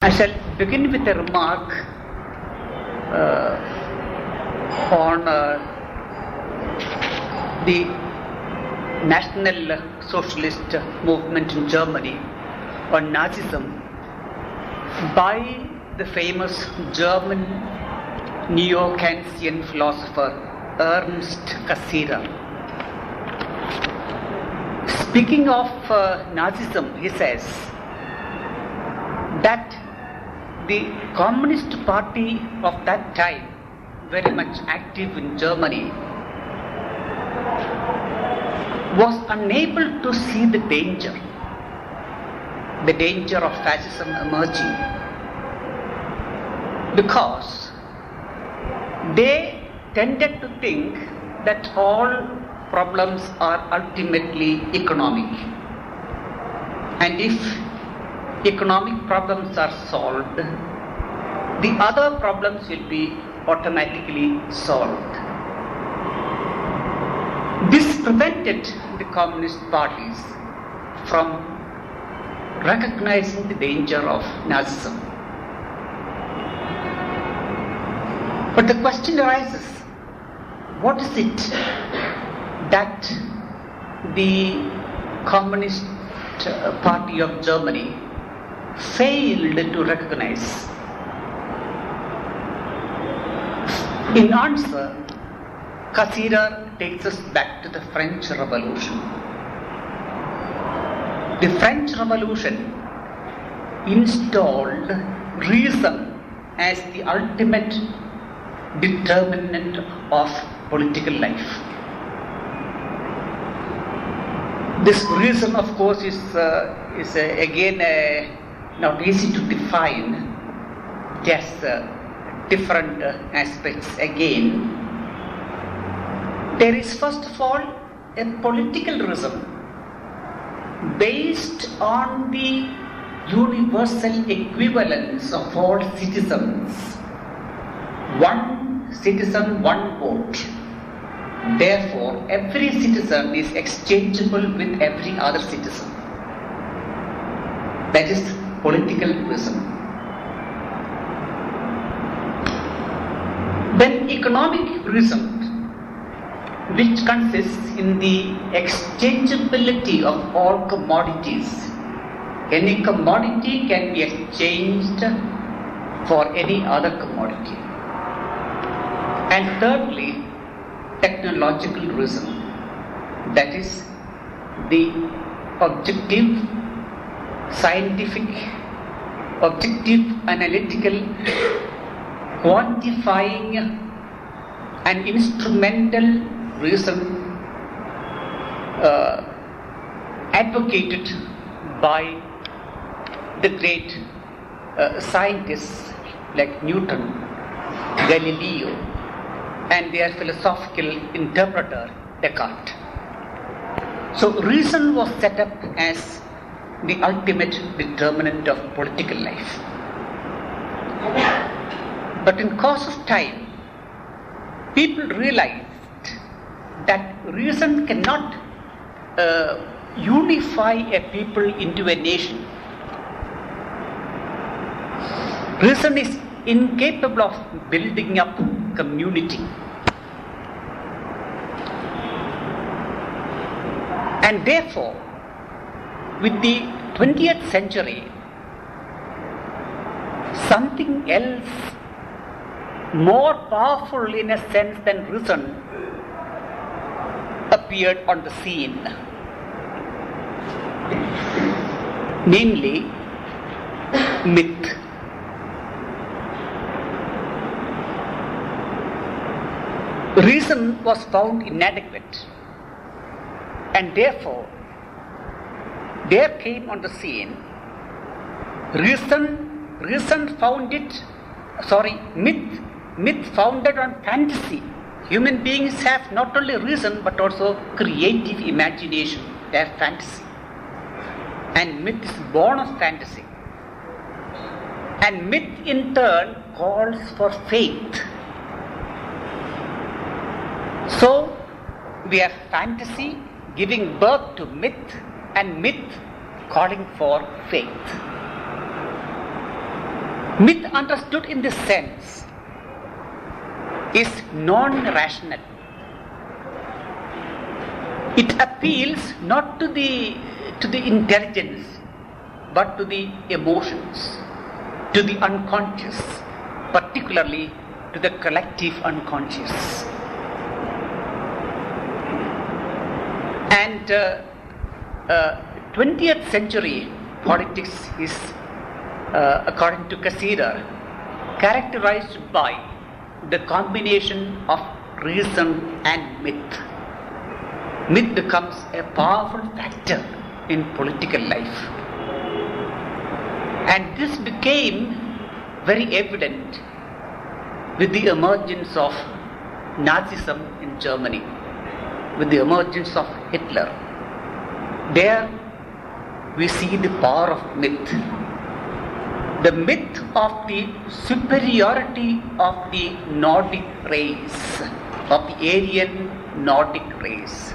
I shall begin with a remark on the National Socialist movement in Germany, on Nazism, by the famous German neo-Kantian philosopher Ernst Cassirer. Speaking of Nazism, he says that the Communist Party of that time, very much active in Germany, was unable to see the danger of fascism emerging, because they tended to think that all problems are ultimately economic, and if economic problems are solved, the other problems will be automatically solved. This prevented the communist parties from recognizing the danger of Nazism. But the question arises, what is it that the Communist Party of Germany failed to recognize? In answer, Cassirer takes us back to the French Revolution. The French Revolution installed reason as the ultimate determinant of political life. This reason, of course, is again not easy to define. Just different aspects again. There is first of all a political reason based on the universal equivalence of all citizens. One citizen, one vote. Therefore, every citizen is exchangeable with every other citizen. That is political reason. Then economic reason, which consists in the exchangeability of all commodities. Any commodity can be exchanged for any other commodity. And thirdly, technological reason, that is the objective, scientific, objective, analytical, quantifying and instrumental reason advocated by the great scientists like Newton, Galileo, and their philosophical interpreter Descartes. So reason was set up as the ultimate determinant of political life. But in course of time, people realized that reason cannot unify a people into a nation. Reason is incapable of building up community. And therefore, with the 20th century, something else more powerful in a sense than reason appeared on the scene, namely myth. Reason was found inadequate, and therefore there came on the scene myth founded on fantasy. Human beings have not only reason but also creative imagination. They have fantasy, and myth is born of fantasy, and myth in turn calls for faith. So we have fantasy giving birth to myth, and myth calling for faith. Myth understood in this sense is non-rational. It appeals not to the intelligence, but to the emotions, to the unconscious, particularly to the collective unconscious. And 20th century politics is, according to Cassirer, characterized by the combination of reason and myth. Myth becomes a powerful factor in political life. And this became very evident with the emergence of Nazism in Germany, with the emergence of Hitler. There we see the power of myth. The myth of the superiority of the Nordic race, of the Aryan Nordic race,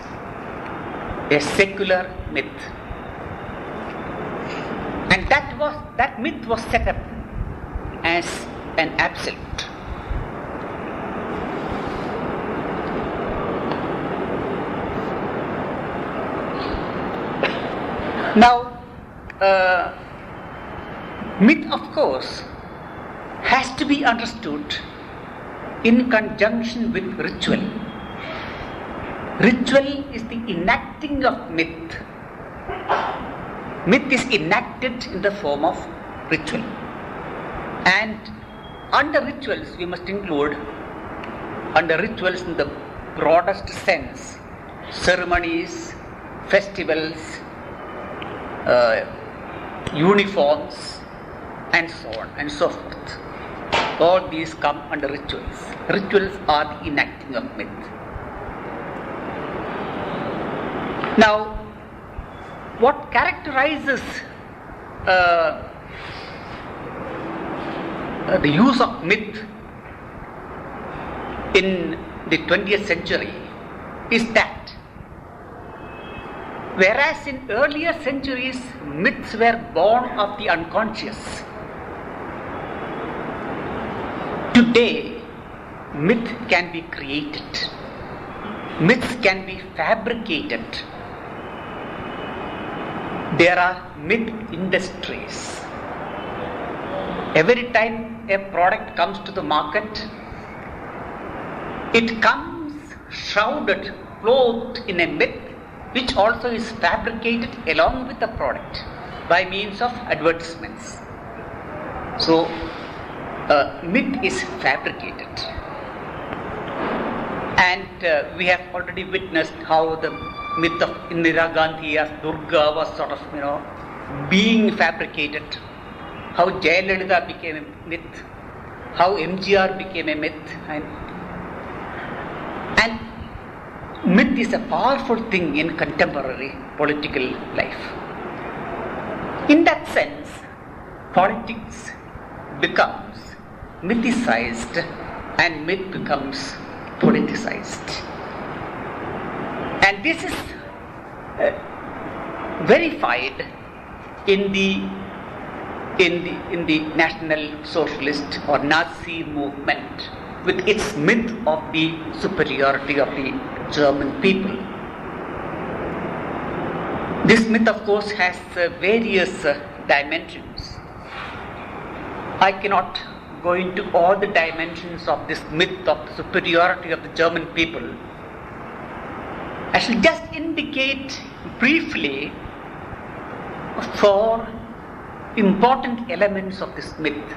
a secular myth. And that myth was set up as an absolute. Now, myth, of course, has to be understood in conjunction with ritual. Ritual is the enacting of myth. Myth is enacted in the form of ritual. And under rituals, we must include, under rituals in the broadest sense, ceremonies, festivals, uniforms, and so on and so forth. All these come under rituals. Rituals are the enacting of myth. Now, what characterizes the use of myth in the 20th century is that whereas in earlier centuries myths were born of the unconscious, today myth can be created. Myths can be fabricated. There are myth industries. Every time a product comes to the market, it comes shrouded, clothed in a myth, which also is fabricated along with the product by means of advertisements. So, myth is fabricated. And we have already witnessed how the myth of Indira Gandhi as Durga was sort of, being fabricated. How Jayalalitha became a myth. How MGR became a myth. And myth is a powerful thing in contemporary political life. In that sense, politics becomes mythicized and myth becomes politicized. And this is verified in the National Socialist or Nazi movement with its myth of the superiority of the German people. This myth, of course, has various dimensions. I cannot go into all the dimensions of this myth of the superiority of the German people. I shall just indicate briefly 4 important elements of this myth,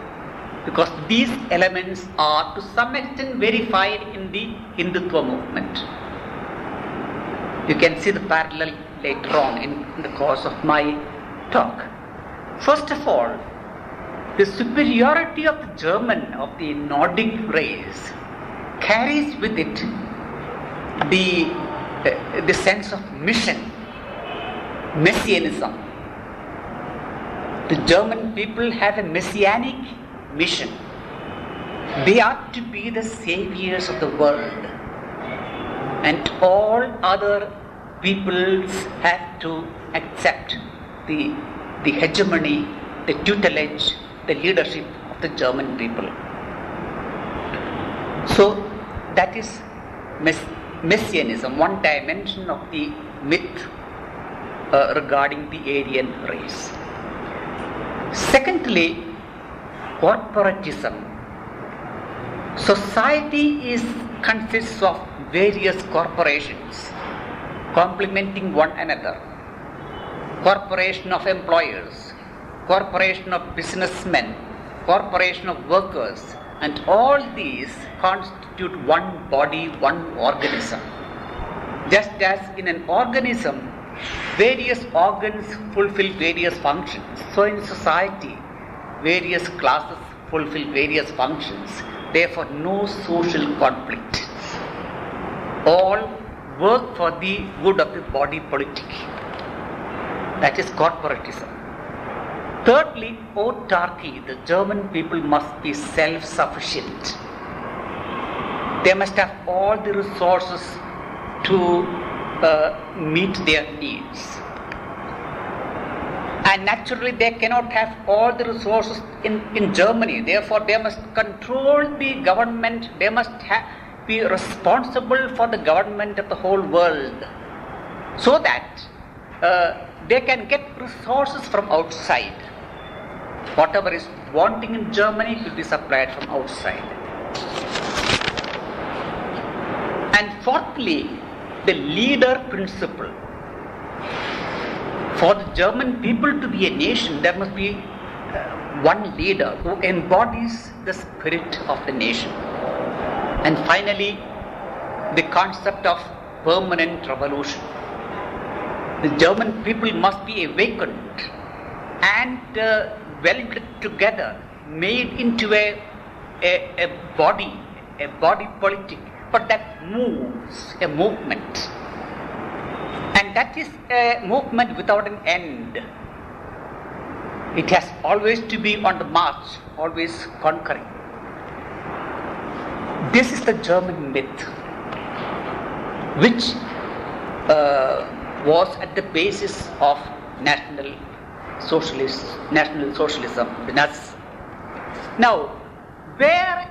because these elements are to some extent verified in the Hindutva movement. You can see the parallel later on in the course of my talk. First of all, the superiority of the German, of the Nordic race, carries with it the sense of mission, messianism. The German people have a messianic mission. They are to be the saviors of the world, and all other peoples have to accept the hegemony, the tutelage, the leadership of the German people. So that is Messianism, one dimension of the myth regarding the Aryan race. Secondly, corporatism. Society consists of various corporations complementing one another. Corporation of employers, corporation of businessmen, corporation of workers, and all these constitute one body, one organism. Just as in an organism, various organs fulfill various functions, so in society, various classes fulfill various functions. Therefore, no social conflict. All work for the good of the body politic. That is corporatism. Thirdly, autarky. The German people must be self-sufficient. They must have all the resources to meet their needs. And naturally, they cannot have all the resources in Germany. Therefore, they must control the government. They must be responsible for the government of the whole world, so that they can get resources from outside. Whatever is wanting in Germany will be supplied from outside. And fourthly, the leader principle. For the German people to be a nation, there must be one leader who embodies the spirit of the nation. And finally, the concept of permanent revolution. The German people must be awakened and welded together, made into a body politic, but that moves, a movement. And that is a movement without an end. It has always to be on the march, always conquering. This is the German myth, which was at the basis of National Socialism, the Nazis. Now, where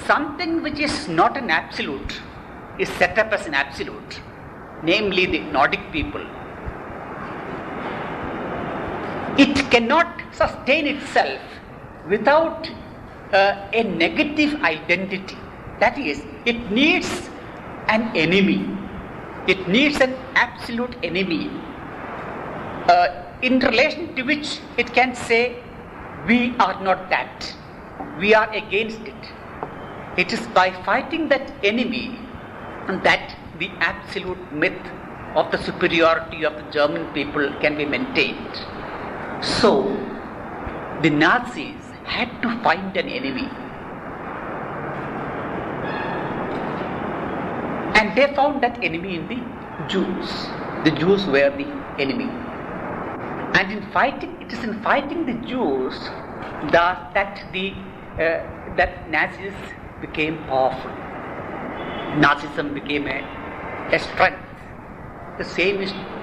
something which is not an absolute is set up as an absolute, namely the Nordic people, it cannot sustain itself without a negative identity. That is, it needs an enemy. It needs an absolute enemy in relation to which it can say, we are not that. We are against it. It is by fighting that enemy that the absolute myth of the superiority of the German people can be maintained. So, the Nazis had to find an enemy. And they found that enemy in the Jews. The Jews were the enemy. And it is in fighting the Jews that Nazis became powerful. Nazism became a strength. The same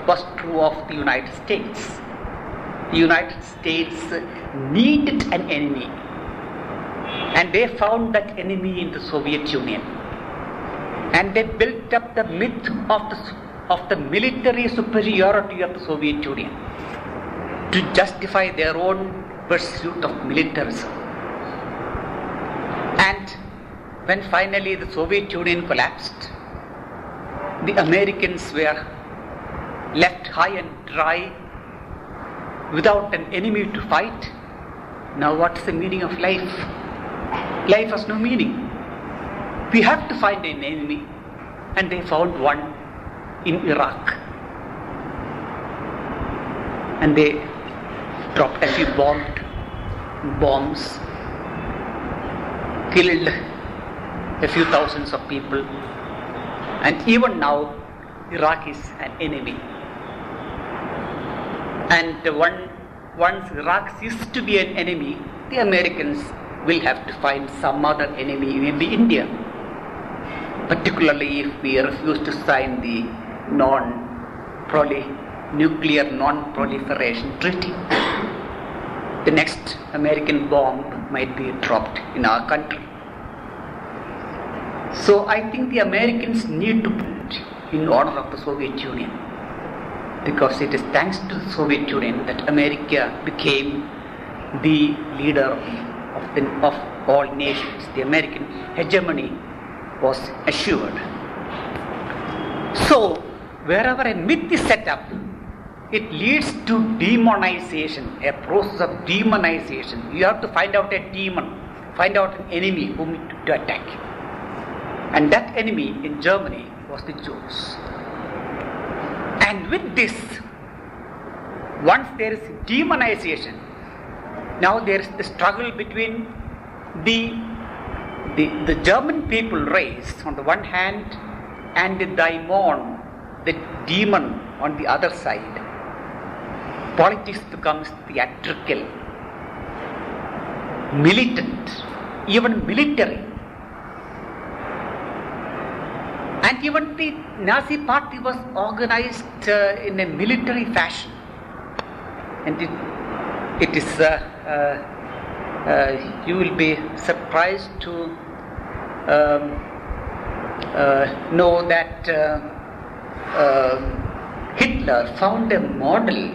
was true of the United States. The United States needed an enemy, and they found that enemy in the Soviet Union. And they built up the myth of the military superiority of the Soviet Union to justify their own pursuit of militarism. And when finally the Soviet Union collapsed, the Americans were left high and dry without an enemy to fight. Now what's the meaning of life? Life has no meaning. We have to find an enemy, and they found one in Iraq. And they dropped a few bombs, killed a few thousands of people, and even now Iraq is an enemy. And once Iraq ceases to be an enemy, the Americans will have to find some other enemy, maybe India. Particularly if we refuse to sign the nuclear non-proliferation treaty. the next American bomb might be dropped in our country. So I think the Americans need to put in honor of the Soviet Union, because it is thanks to the Soviet Union that America became the leader of all nations. The American hegemony was assured. So wherever a myth is set up, it leads to demonization, a process of demonization. You have to find out a demon, find out an enemy whom to attack. And that enemy in Germany was the Jews. And with this, once there is demonization, now there is the struggle between the German people race on the one hand and the daimon, the demon, on the other side. Politics becomes theatrical, militant, even military. And even the Nazi party was organized in a military fashion. And it is, you will be surprised to know that Hitler found a model,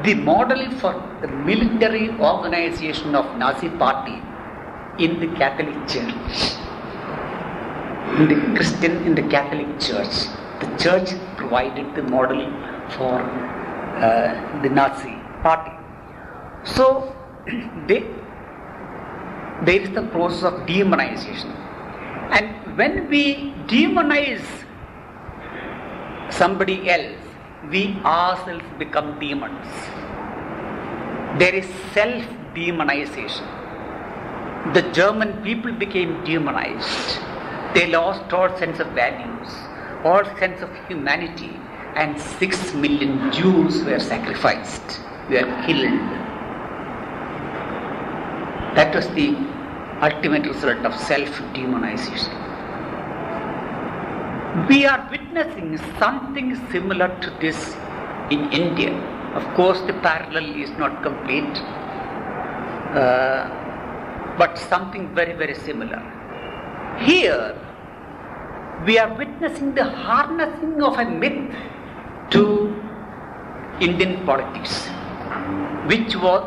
the model for the military organization of Nazi party in the Catholic Church. In the Catholic Church. The church provided the model for the Nazi party. So there is the process of demonization. And when we demonize somebody else, we ourselves become demons. There is self-demonization. The German people became demonized. They lost all sense of values, all sense of humanity, and 6 million Jews were sacrificed, were killed. That was the ultimate result of self-demonization. We are witnessing something similar to this in India. Of course, the parallel is not complete, but something very, very similar. Here, we are witnessing the harnessing of a myth to Indian politics, which was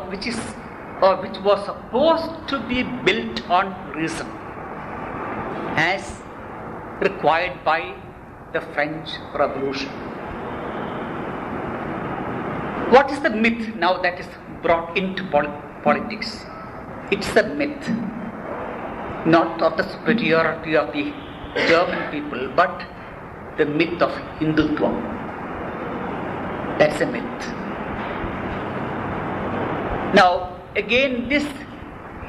supposed to be built on reason, as required by the French Revolution. What is the myth now that is brought into politics? It's a myth, not of the superiority of the German people, but the myth of Hindutva. That's a myth. Now, again, this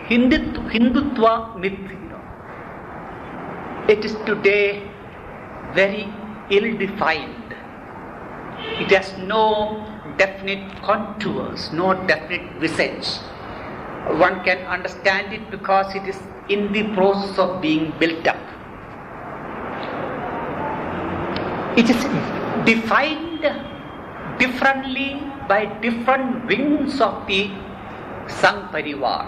Hindutva myth, it is today very ill-defined. It has no definite contours, no definite visage. One can understand it because it is in the process of being built up. It is defined differently by different wings of the Sangh Parivar.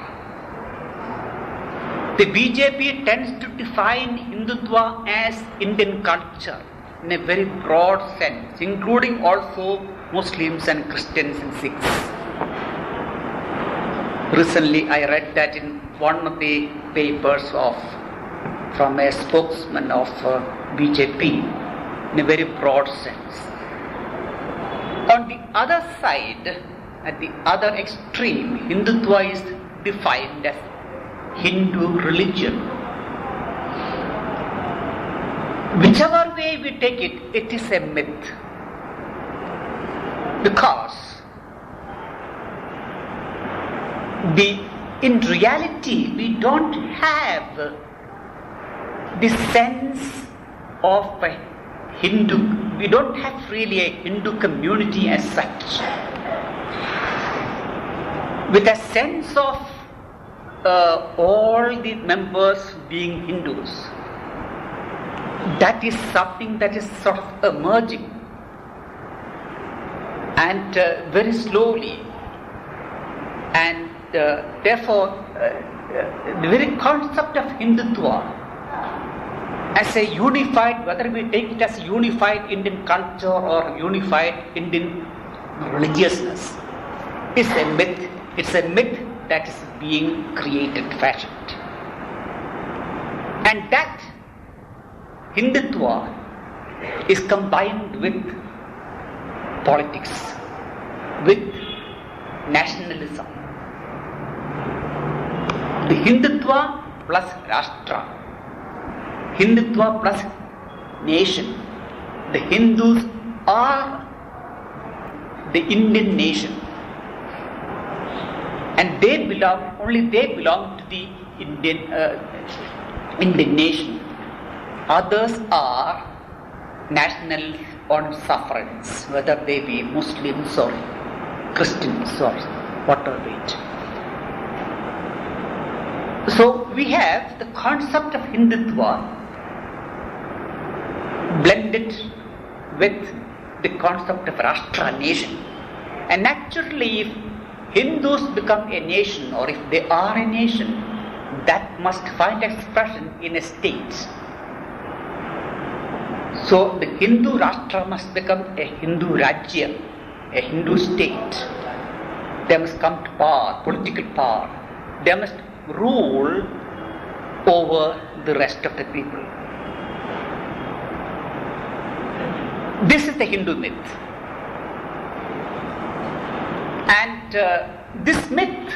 The BJP tends to define Hindutva as Indian culture in a very broad sense, including also Muslims and Christians and Sikhs. Recently, I read that in one of the papers from a spokesman of BJP in a very broad sense. On the other side, at the other extreme, Hindutva is defined as Hindu religion. Whichever way we take it, it is a myth. Because in reality, we don't have the sense of a Hindu, we don't have really a Hindu community as such, with a sense of all the members being Hindus. That is something that is sort of emerging, and very slowly, and therefore, the very concept of Hindutva as a unified, whether we take it as a unified Indian culture or unified Indian religiousness, is a myth. It's a myth that is being created, fashioned. And that Hindutva is combined with politics, with nationalism. The Hindutva plus Rashtra, Hindutva plus nation. The Hindus are the Indian nation, and only they belong to the Indian nation. Others are nationals on sufferance, whether they be Muslims or Christians or whatever it. So we have the concept of Hindutva blended with the concept of Rashtra, nation. And naturally, if Hindus become a nation, or if they are a nation, that must find expression in a state. So the Hindu Rashtra must become a Hindu Rajya, a Hindu state. They must come to power, political power. They must rule over the rest of the people. This is the Hindu myth. And this myth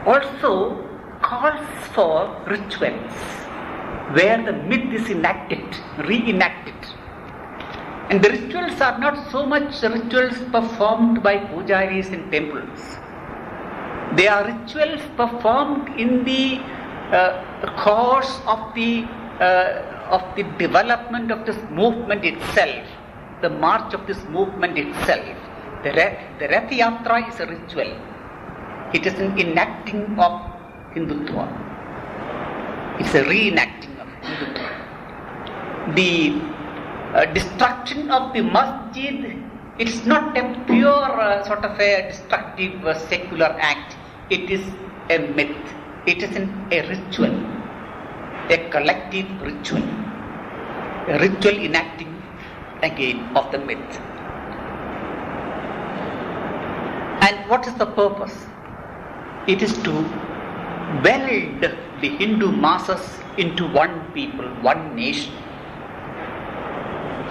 also calls for rituals where the myth is reenacted. And the rituals are not so much rituals performed by pujaris in temples. They are rituals performed in the course of the development of this movement itself, the march of this movement itself. The Rath Yatra is a ritual. It is an enacting of Hindutva. It's a reenacting of Hindutva. The destruction of the masjid, it's not a pure sort of a destructive secular act. It is a myth. It is a ritual, a collective ritual, a ritual enacting again of the myth. And what is the purpose? It is to weld the Hindu masses into one people, one nation,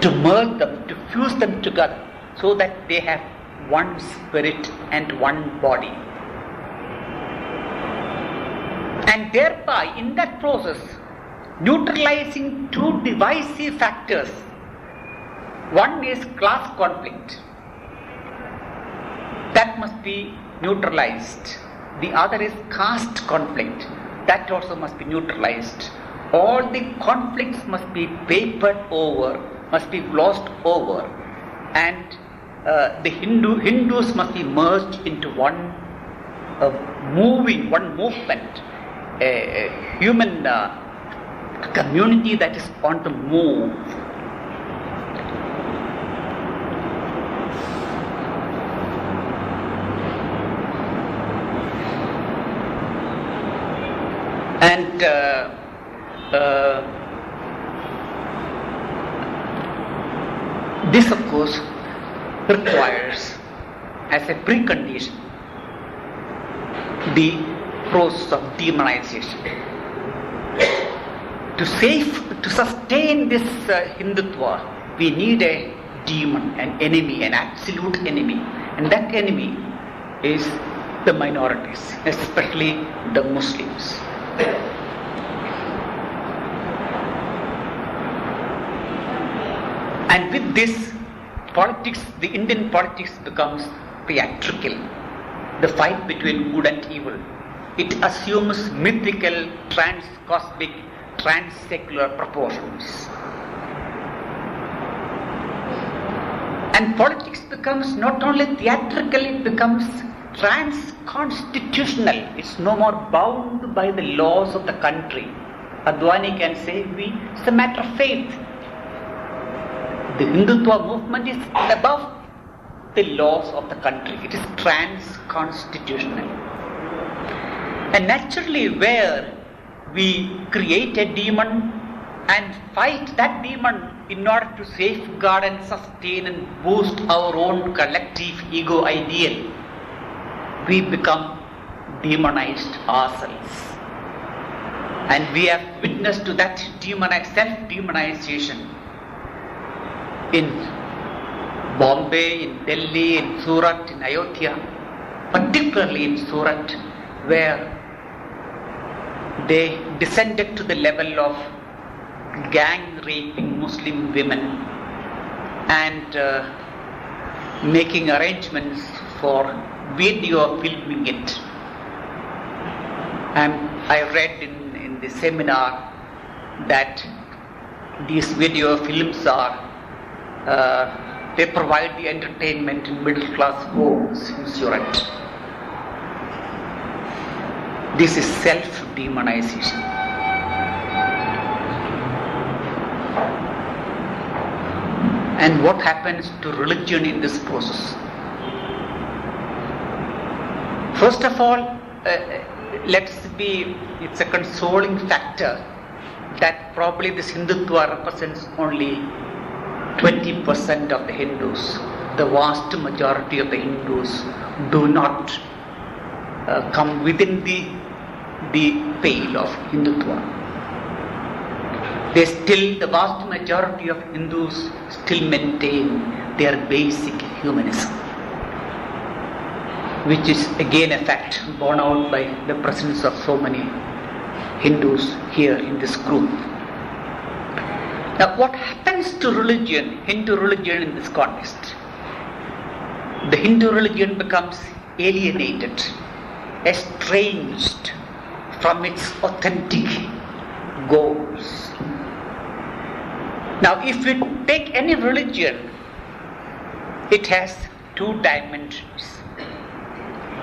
to merge them, to fuse them together so that they have one spirit and one body. And thereby, in that process, neutralizing two divisive factors. One is class conflict. That must be neutralized. The other is caste conflict. That also must be neutralized. All the conflicts must be papered over, must be glossed over, and the Hindus must be merged into one movement, a human community that is on the move. And this, of course, requires as a precondition the process of demonization. To sustain this Hindutva, we need a demon, an enemy, an absolute enemy, and that enemy is the minorities, especially the Muslims. And with this, politics, the Indian politics becomes theatrical. The fight between good and evil. It assumes mythical, trans-cosmic, trans-secular proportions. And politics becomes not only theatrical, it becomes trans-constitutional. It's no more bound by the laws of the country. Advani can say, it's a matter of faith. The Hindutva movement is above the laws of the country. It is trans-constitutional. And naturally, where we create a demon and fight that demon in order to safeguard and sustain and boost our own collective ego ideal, we become demonized ourselves. And we have witnessed to that self-demonization in Bombay, in Delhi, in Surat, in Ayodhya, particularly in Surat, where they descended to the level of gang raping Muslim women and making arrangements for video filming it. And I read in the seminar that these video films they provide the entertainment in middle class homes in Surat. This is self-demonization. And what happens to religion in this process? First of all, it's a consoling factor that probably this Hindutva represents only 20% of the Hindus. The vast majority of the Hindus do not come within the pale of Hindutva. The vast majority of Hindus still maintain their basic humanism, which is again a fact borne out by the presence of so many Hindus here in this group. Now, what happens to religion, Hindu religion in this context? The Hindu religion becomes alienated, estranged from its authentic goals. Now, if we take any religion, it has two dimensions.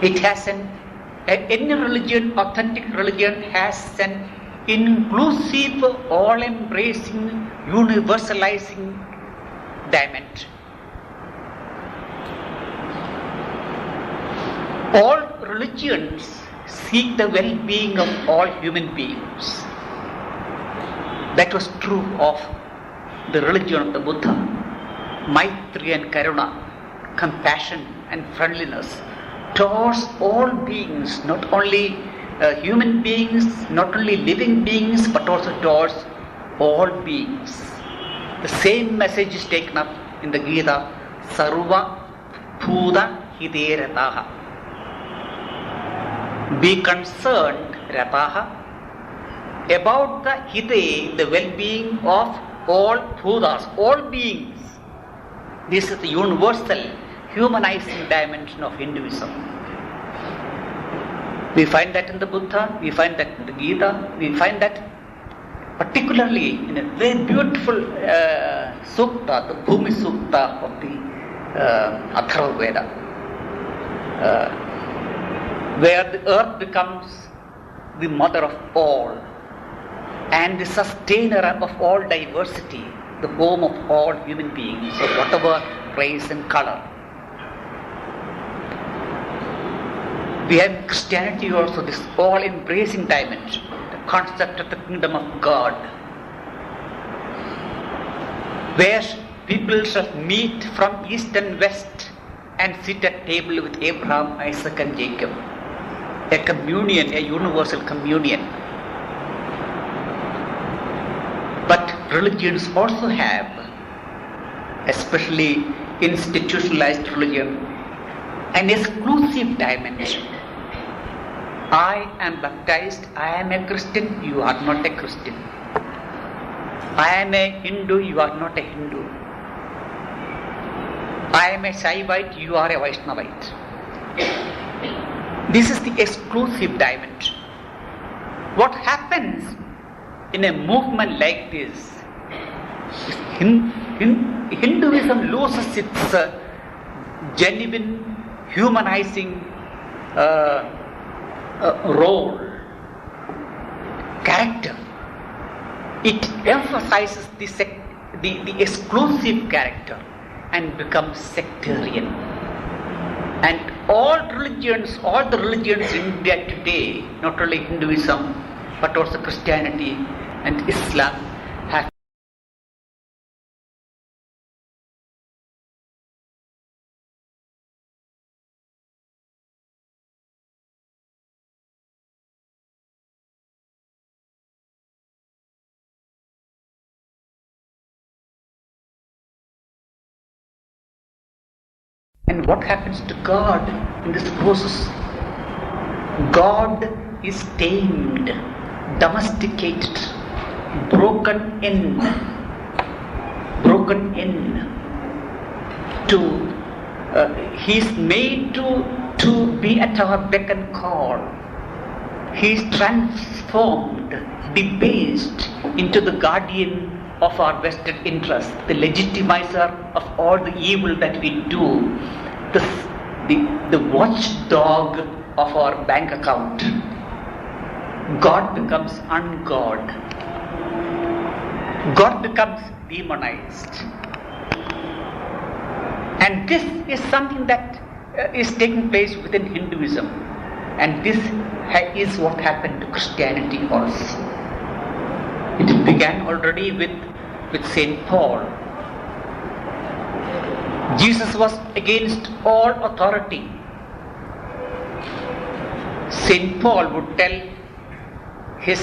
It has any religion, authentic religion, has an inclusive, all-embracing, universalizing dimension. All religions seek the well-being of all human beings. That was true of the religion of the Buddha. Maitri and Karuna, compassion and friendliness towards all beings, not only human beings, not only living beings, but also towards all beings. The same message is taken up in the Gita, Sarva Bhuta Hiderataha. Be concerned, Rataha, about the Hide, the well-being of all Bhutas, all beings. This is the universal, humanizing dimension of Hinduism. We find that in the Buddha, we find that in the Gita, we find that particularly in a very beautiful sukta, the Bhumi Sukta of the Atharva Veda, where the earth becomes the mother of all and the sustainer of all diversity, the home of all human beings of whatever race and color. We have in Christianity also this all-embracing dimension, the concept of the kingdom of God, where people shall meet from east and west and sit at table with Abraham, Isaac and Jacob. A communion, a universal communion. But religions also have, especially institutionalized religion, an exclusive dimension. I am baptized, I am a Christian, you are not a Christian. I am a Hindu, you are not a Hindu. I am a Shaivite, you are a Vaishnavite. This is the exclusive dimension. What happens in a movement like this? Hinduism loses its genuine, humanizing role, character. It emphasizes the exclusive character and becomes sectarian. And all the religions in India today, not only Hinduism, but also Christianity and Islam, have And what happens to God in this process? God is tamed, domesticated, broken in to he is made to be at our beck and call. He is transformed, debased into the guardian of our vested interests, the legitimizer of all the evil that we do, the watchdog of our bank account. God becomes ungod. God becomes demonized. And this is something that is taking place within Hinduism. And this is what happened to Christianity also. It began already with St. Paul. Jesus was against all authority. St. Paul would tell his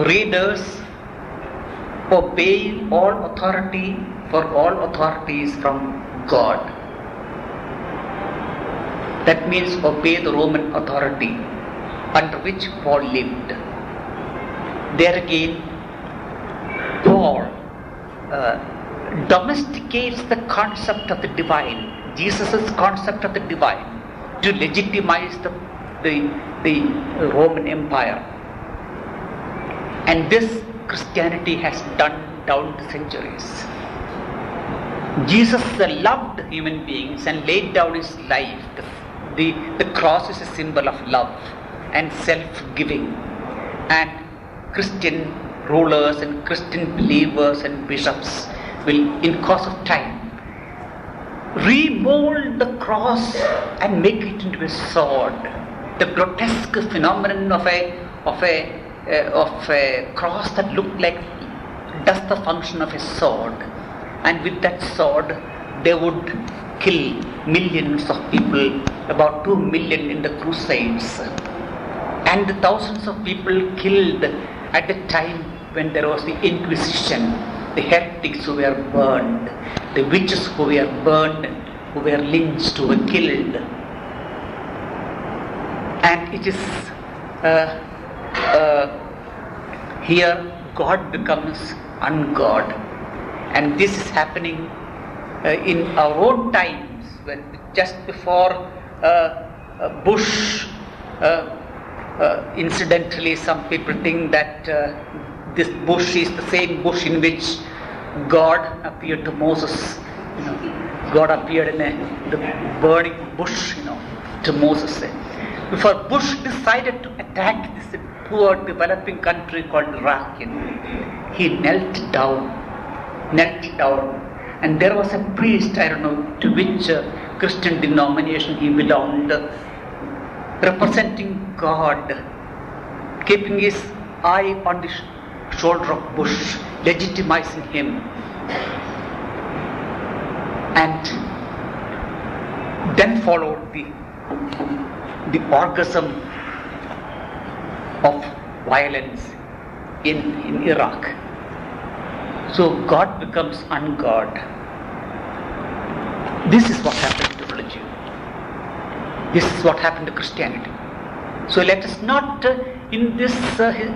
readers, obey all authority, for all authority is from God. That means obey the Roman authority under which Paul lived. There again, Paul domesticates the concept of the divine, Jesus' concept of the divine, to legitimize the Roman Empire. And this Christianity has done down the centuries. Jesus loved human beings and laid down his life. The cross is a symbol of love and self-giving. And Christian rulers and Christian believers and bishops will, in course of time, remold the cross and make it into a sword. The grotesque phenomenon of a cross that looked like does the function of a sword, and with that sword they would kill millions of people, about 2 million in the Crusades, and the thousands of people killed at the time when there was the Inquisition, the heretics who were burned, the witches who were burned, who were lynched, who were killed. And it is here God becomes ungod, and this is happening in our own times, when just before Bush, incidentally some people think that this bush is the same bush in which God appeared to Moses. God appeared in the burning bush, to Moses. Before Bush decided to attack this poor developing country called Iraq, he knelt down, and there was a priest, I don't know to which Christian denomination he belonged, representing God, keeping his eye on the shoulder of Bush, legitimizing him. And then followed the orgasm of violence in Iraq. So God becomes ungod. This is what happened to religion. This is what happened to Christianity. So let us not, in this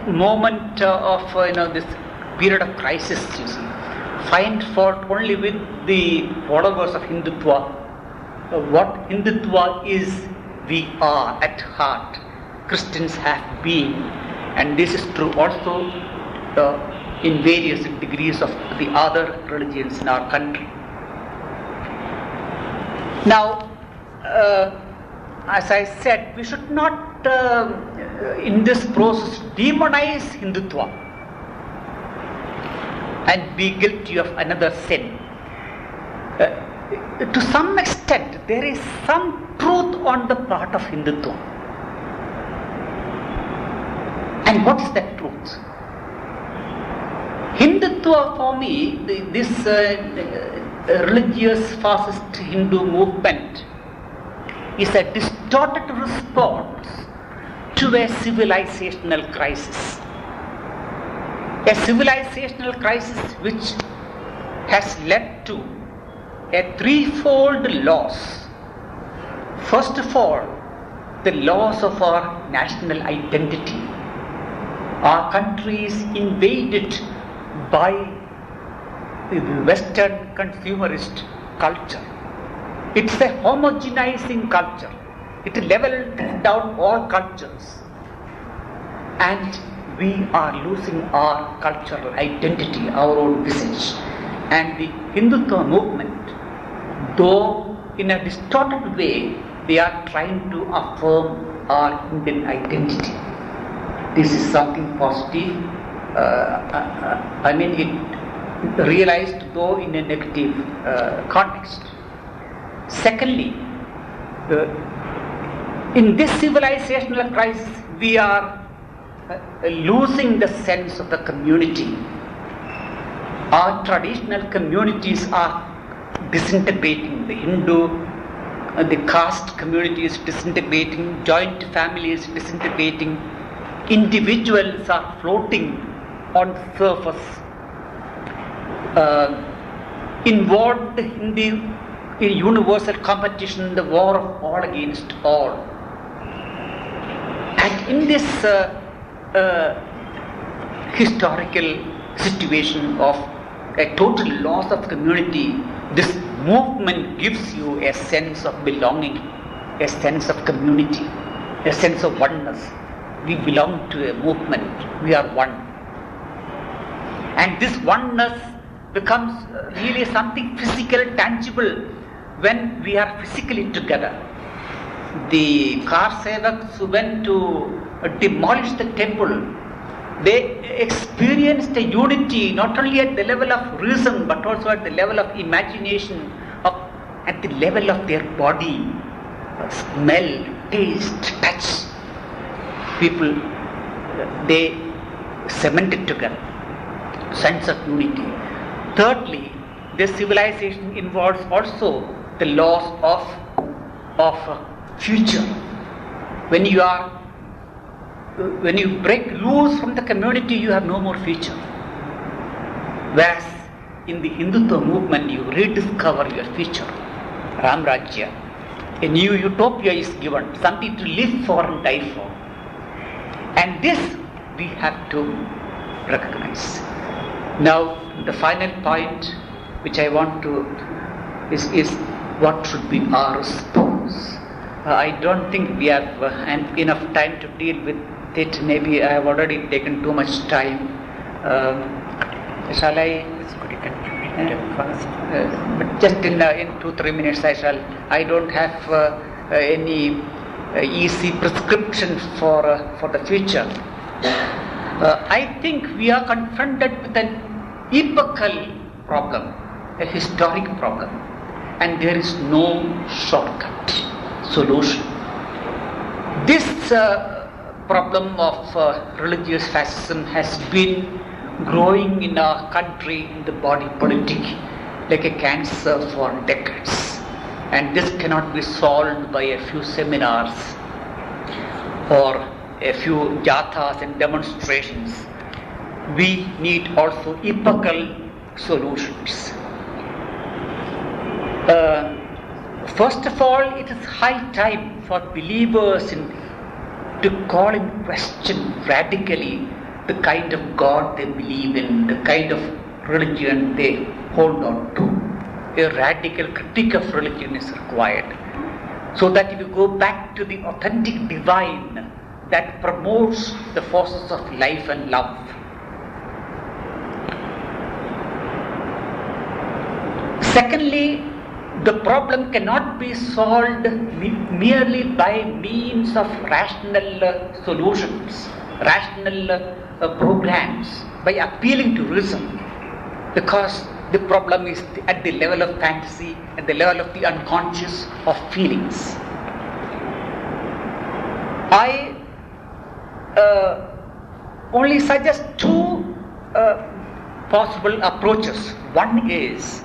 moment of this period of crisis, find fault only with the followers of Hindutva. What Hindutva is, we are at heart. Christians have been, and this is true also in various degrees of the other religions in our country. Now, as I said, we should not in this process demonize Hindutva and be guilty of another sin. to some extent, there is some truth on the part of Hindutva. And what is that truth? Hindutva, for me, this religious fascist Hindu movement is a distorted response to a civilizational crisis. A civilizational crisis which has led to a threefold loss. First of all, the loss of our national identity. Our country is invaded by the Western consumerist culture. It's a homogenizing culture. It levels down all cultures. And we are losing our cultural identity, our own visage. And the Hindutva movement, though in a distorted way, they are trying to affirm our Indian identity. This is something positive. It realized though in a negative context. Secondly, in this civilizational crisis, we are losing the sense of the community. Our traditional communities are disintegrating. The Hindu, the caste community is disintegrating, joint family is disintegrating, individuals are floating on the surface, involved in the universal competition, the war of all against all. And in this historical situation of a total loss of community, this movement gives you a sense of belonging, a sense of community, a sense of oneness. We belong to a movement, we are one. And this oneness becomes really something physical, tangible when we are physically together. The Karsevaks who went to demolish the temple, they experienced a unity not only at the level of reason but also at the level of imagination, at the level of their body, smell, taste, touch. People, they cemented together, sense of unity. Thirdly, this civilization involves also the loss of future. When you break loose from the community, you have no more future. Whereas in the Hindutva movement, you rediscover your future. Ram Rajya, a new utopia is given, something to live for and die for. And this we have to recognize. Now, the final point which I want to is what should be our response. I don't think we have enough time to deal with it. Maybe I have already taken too much time. Shall I? But just in 2-3 minutes I don't have any easy prescription for the future. I think we are confronted with an epochal problem, a historic problem, and there is no shortcut solution. This problem of religious fascism has been growing in our country, in the body politic, like a cancer for decades. And this cannot be solved by a few seminars or a few jathas and demonstrations. We need also epochal solutions. First of all, it is high time for believers to call in question radically the kind of God they believe in, the kind of religion they hold on to. A radical critique of religion is required, so that if you go back to the authentic divine that promotes the forces of life and love. Secondly, the problem cannot be solved merely by means of rational solutions, rational programs, by appealing to reason, because The problem is at the level of fantasy, at the level of the unconscious of feelings. I only suggest two possible approaches. One is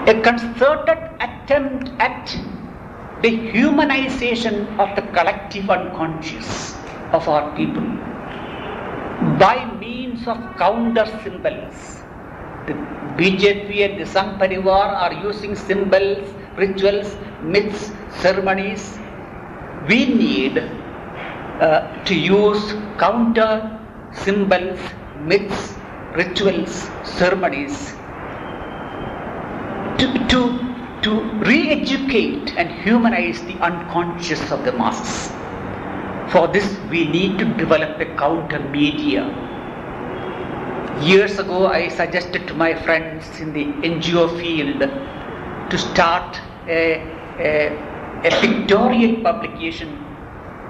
a concerted attempt at the humanization of the collective unconscious of our people by means of counter symbols. The BJP and the Sangh Parivar are using symbols, rituals, myths, ceremonies. We need to use counter symbols, myths, rituals, ceremonies to re-educate and humanize the unconscious of the masses. For this, we need to develop a counter media. Years ago, I suggested to my friends in the NGO field to start a pictorial publication,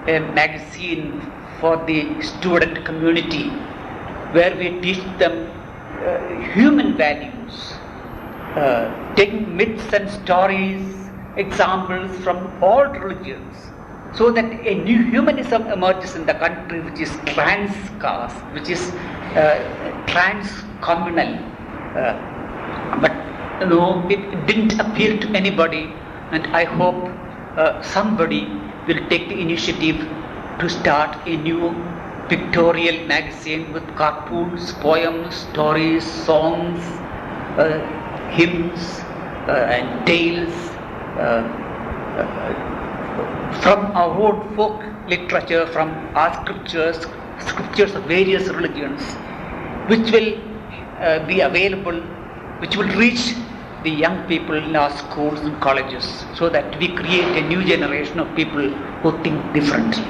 a magazine for the student community, where we teach them human values, taking myths and stories, examples from all religions, so that a new humanism emerges in the country, which is trans-caste, which is trans-communal. But it didn't appeal to anybody, and I hope somebody will take the initiative to start a new pictorial magazine with cartoons, poems, stories, songs, hymns, and tales from our own folk literature, from our scriptures of various religions, which will be available, which will reach the young people in our schools and colleges, so that we create a new generation of people who think differently.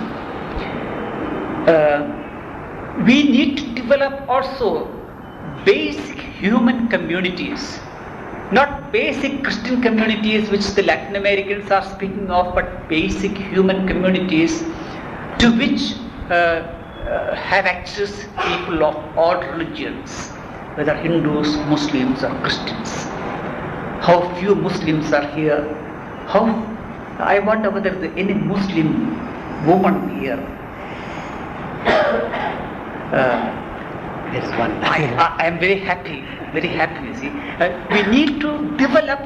We need to develop also basic human communities, not basic Christian communities which the Latin Americans are speaking of, but basic human communities to which have access people of all religions, whether Hindus, Muslims or Christians. How few Muslims are here. I wonder whether there is any Muslim woman here. There's one. I am very happy, you see. We need to develop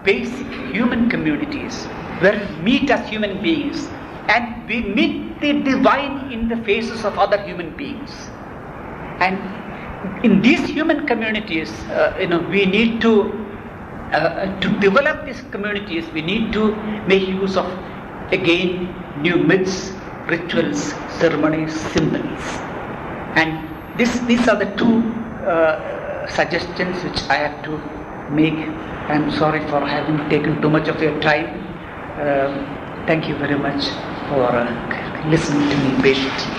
basic human communities where we meet as human beings and we meet the divine in the faces of other human beings. And in these human communities, we need to develop these communities, we need to make use of, again, new myths, rituals, ceremonies, symbols. And these are the two suggestions which I have to make. I am sorry for having taken too much of your time. Thank you very much for listening to me patiently.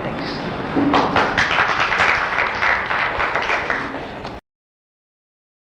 Thanks.